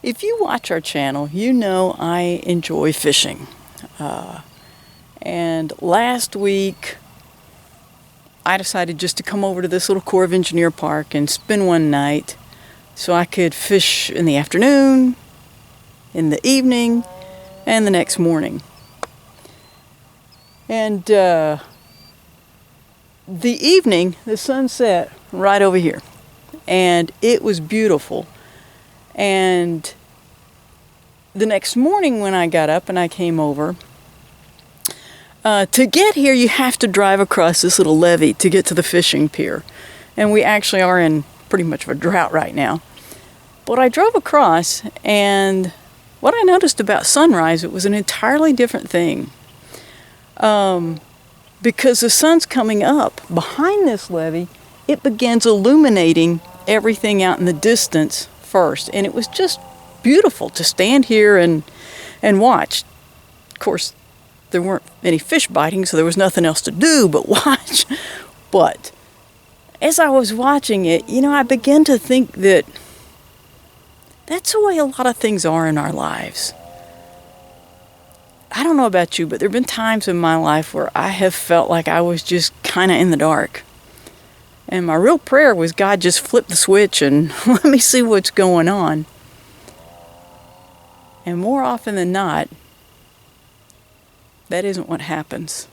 If you watch our channel, you know I enjoy fishing. And last week, I decided just to come over to this little Corps of Engineer park and spend one night so I could fish in the afternoon, in the evening, and the next morning. And the evening, the sun set right over here. And it was beautiful. And the next morning when I got up and I came over, to get here you have to drive across this little levee to get to the fishing pier. And we actually are in pretty much of a drought right now. But I drove across, and what I noticed about sunrise, it was an entirely different thing. Because the sun's coming up behind this levee, it begins illuminating everything out in the distance first. And it was just beautiful to stand here and watch. Of course, there weren't any fish biting, so there was nothing else to do but watch. But as I was watching it, I began to think that that's the way a lot of things are in our lives. I don't know about you, but there have been times in my life where I have felt like I was just kind of in the dark. And my real prayer was, God, just flip the switch and let me see what's going on. And more often than not, that isn't what happens.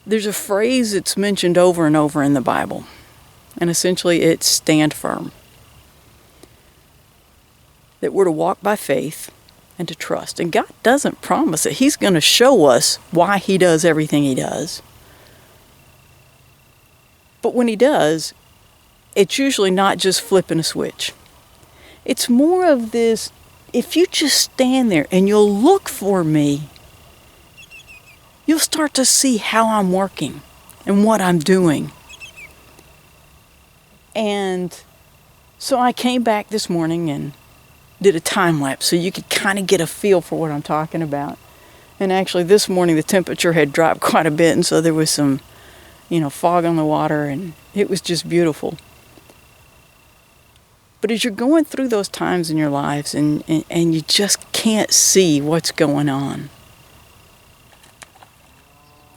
There's a phrase that's mentioned over and over in the Bible, and essentially it's stand firm. That we're to walk by faith and to trust. And God doesn't promise that He's going to show us why He does everything He does. But when He does, it's usually not just flipping a switch. It's more of this, if you just stand there and you'll look for me, you'll start to see how I'm working and what I'm doing. And so I came back this morning and did a time lapse so you could kind of get a feel for what I'm talking about. And actually this morning the temperature had dropped quite a bit, and so there was some, fog on the water, and it was just beautiful. But as you're going through those times in your lives and you just can't see what's going on,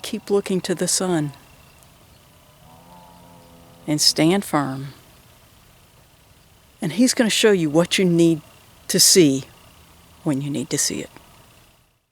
keep looking to the sun and stand firm. And He's going to show you what you need to see when you need to see it.